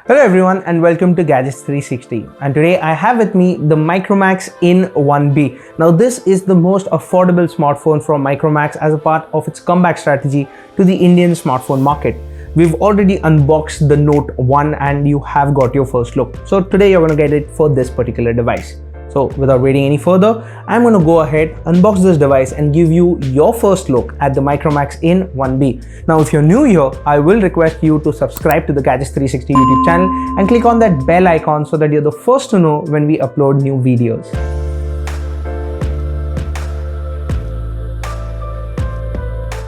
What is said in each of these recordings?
Hello everyone and welcome to Gadgets 360, and today I have with me the Micromax in 1B. Now this is the most affordable smartphone from Micromax as a part of its comeback strategy to the Indian smartphone market. We've already unboxed the Note 1 and you have got your first look. So today you're going to get it for this particular device. So without waiting any further, I'm going to go ahead, unbox this device and give you your first look at the Micromax in 1B. Now if you're new here, I will request you to subscribe to the Gadgets 360 YouTube channel and click on that bell icon so that you're the first to know when we upload new videos.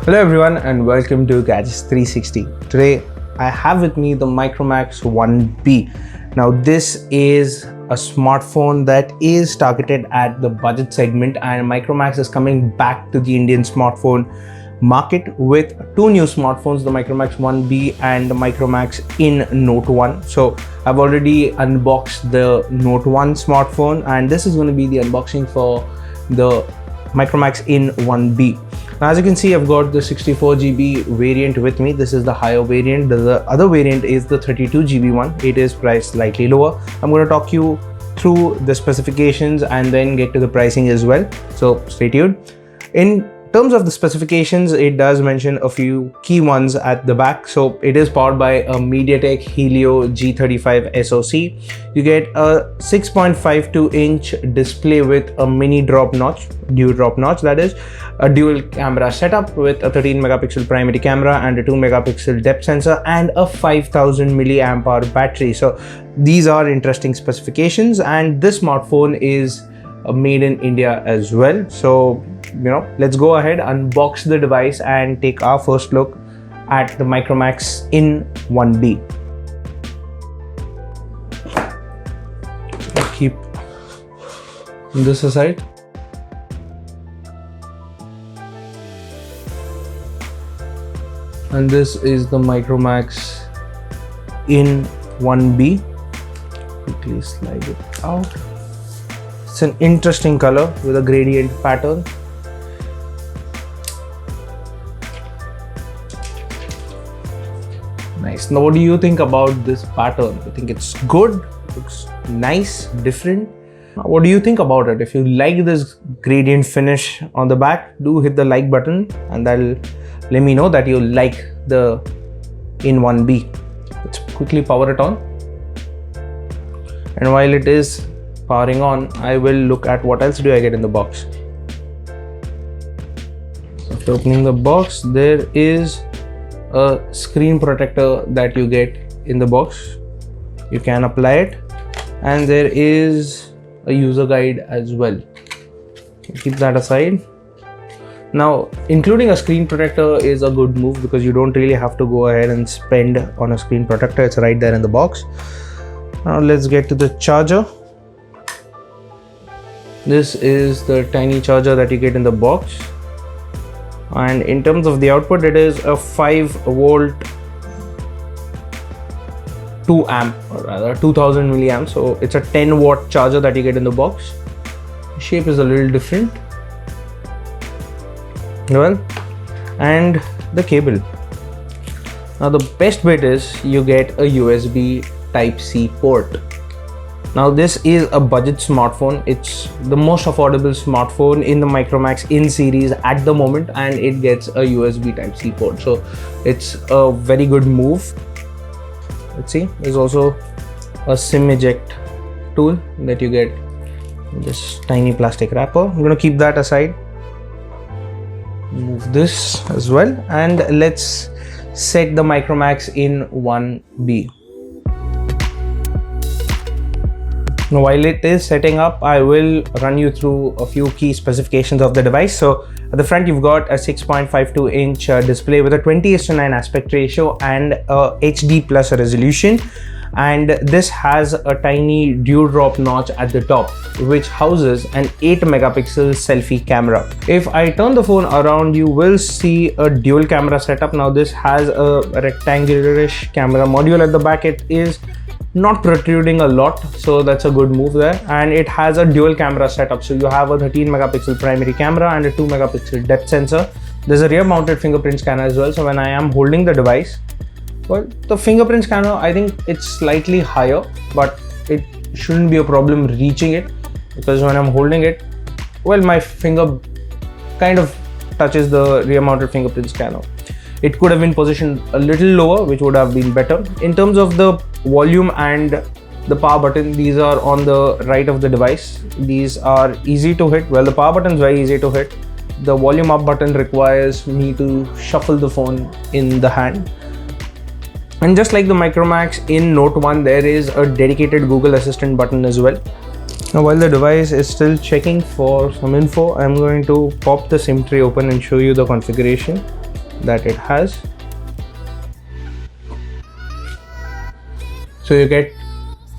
Hello everyone and welcome to Gadgets 360. Today I have with me the Micromax 1B. Now this is a smartphone that is targeted at the budget segment, and Micromax is coming back to the Indian smartphone market with two new smartphones, the Micromax 1B and the Micromax in Note 1. So I've already unboxed the Note 1 smartphone and this is going to be the unboxing for the Micromax in 1B. Now, as you can see, I've got the 64GB variant with me. This is the higher variant. The other variant is the 32GB one. It is priced slightly lower. I'm going to talk you through the specifications and then get to the pricing as well. So stay tuned. In terms of the specifications, it does mention a few key ones at the back. So it is powered by a MediaTek Helio G35 SoC. You get a 6.52-inch display with a mini dual drop notch, that is, a dual camera setup with a 13 megapixel primary camera and a 2 megapixel depth sensor and a 5000 milliamp hour battery. So these are interesting specifications, and this smartphone is made in India as well. So let's go ahead, unbox the device and take our first look at the Micromax in 1B. Keep this aside. And this is the Micromax in 1B. Quickly slide it out. It's an interesting color with a gradient pattern. Nice. Now what do you think about this pattern? I think it's good, looks nice, different. Now, what do you think about it? If you like this gradient finish on the back, do hit the like button and that'll let me know that you like the in 1B. Let's quickly power it on. And while it is powering on, I will look at what else do I get in the box. After opening the box, there is a screen protector that you get in the box. You can apply it, and there is a user guide as well. Keep that aside. Now, including a screen protector is a good move because you don't really have to go ahead and spend on a screen protector. It's right there in the box. Now let's get to the charger. This is the tiny charger that you get in the box. And in terms of the output, it is a 5 volt 2 amp, or rather 2000 milliamps. So it's a 10 watt charger that you get in the box. The shape is a little different. Well, and the cable. Now the best bit is you get a USB Type-C port. Now this is a budget smartphone. It's the most affordable smartphone in the Micromax in series at the moment, and it gets a USB Type-C port. So it's a very good move. Let's see, there's also a SIM eject tool that you get in this tiny plastic wrapper. I'm going to keep that aside. Move this as well, and let's set the Micromax in 1B. Now, while it is setting up, I will run you through a few key specifications of the device. So at the front, you've got a 6.52-inch display with a 20:9 aspect ratio and a HD plus resolution. And this has a tiny dual drop notch at the top, which houses an 8 megapixel selfie camera. If I turn the phone around, you will see a dual camera setup. Now this has a rectangular-ish camera module at the back. It is not protruding a lot, so that's a good move there. And it has a dual camera setup, so you have a 13 megapixel primary camera and a 2 megapixel depth sensor. There's a rear mounted fingerprint scanner as well, so when I am holding the device, Well, the fingerprint scanner, I think it's slightly higher, but it shouldn't be a problem reaching it, because when I'm holding it, well, my finger kind of touches the rear mounted fingerprint scanner. It could have been positioned a little lower, which would have been better. In terms of the volume and the power button, these are on the right of the device. These are easy to hit. Well, the power button is very easy to hit. The volume up button requires me to shuffle the phone in the hand. And just like the Micromax in Note 1, there is a dedicated Google Assistant button as well. Now, while the device is still checking for some info, I'm going to pop the SIM tray open and show you the configuration that it has. So you get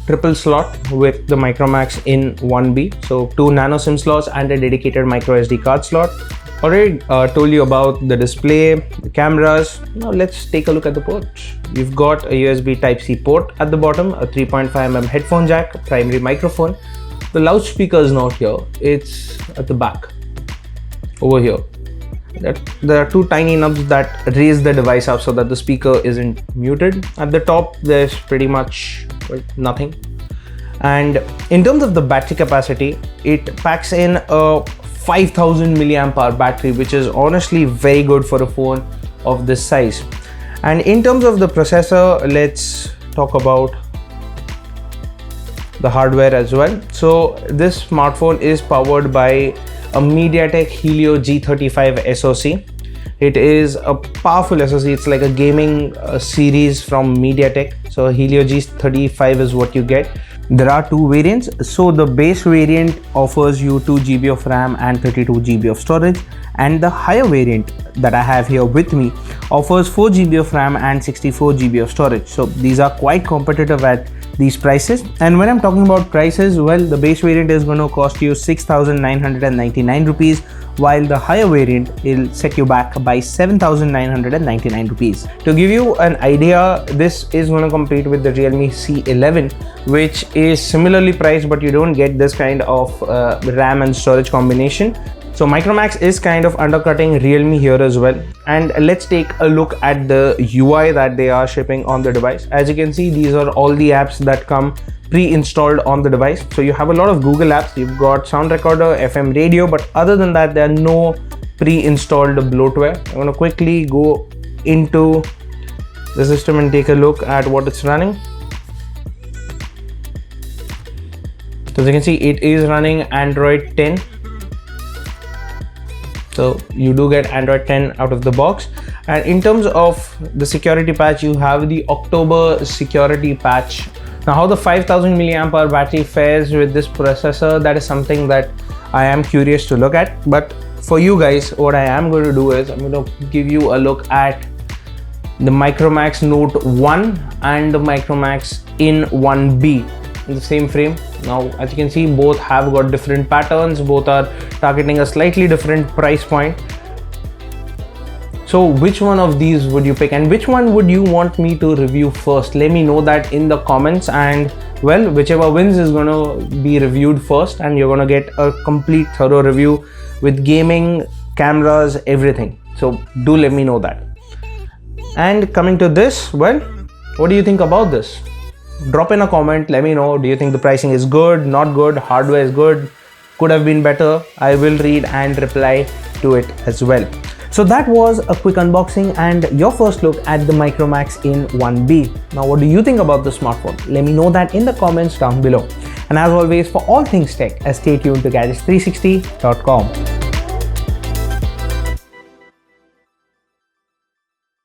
triple slot with the Micromax in 1B. So 2 nano SIM slots and a dedicated micro SD card slot. Already told you about the display, the cameras. Now let's take a look at the ports. You've got a USB Type-C port at the bottom, a 3.5mm headphone jack, primary microphone. The loudspeaker is not here, it's at the back, over here. There are 2 tiny knobs that raise the device up so that the speaker isn't muted. At the top, there's pretty much nothing. And in terms of the battery capacity, it packs in a 5000 milliamp hour battery, which is honestly very good for a phone of this size. And in terms of the processor, let's talk about the hardware as well. So this smartphone is powered by a MediaTek Helio G35 SoC. It is a powerful SoC. It's like a gaming series from MediaTek. So Helio G35 is what you get. There are 2 variants. So the base variant offers you 2 GB of RAM and 32 GB of storage, and the higher variant that I have here with me offers 4 GB of RAM and 64 GB of storage. So these are quite competitive at these prices. And when I'm talking about prices, well, the base variant is going to cost you 6,999 rupees, while the higher variant will set you back by 7,999 rupees. To give you an idea, this is going to compete with the Realme C11, which is similarly priced, but you don't get this kind of RAM and storage combination. So Micromax is kind of undercutting Realme here as well. And let's take a look at the UI that they are shipping on the device. As you can see, these are all the apps that come pre-installed on the device. So you have a lot of Google apps. You've got sound recorder, FM radio, but other than that, there are no pre-installed bloatware. I'm going to quickly go into the system and take a look at what it's running. So as you can see, it is running Android 10. So you do get Android 10 out of the box. And in terms of the security patch, you have the October security patch. Now, how the 5000 milliamp hour battery fares with this processor, that is something that I am curious to look at. But for you guys, what I am going to do is I'm going to give you a look at the Micromax Note 1 and the Micromax in 1B in the same frame. Now, as you can see, both have got different patterns, both are targeting a slightly different price point. So which one of these would you pick, and which one would you want me to review first? Let me know that in the comments, and well, whichever wins is going to be reviewed first, and you're going to get a complete thorough review with gaming, cameras, everything. So do let me know that. And coming to this, well, what do you think about this? Drop in a comment, let me know. Do you think the pricing is good, not good, hardware is good, could have been better? I will read and reply to it as well. So that was a quick unboxing and your first look at the Micromax in 1B. Now, what do you think about the smartphone? Let me know that in the comments down below. And as always, for all things tech, stay tuned to gadgets360.com.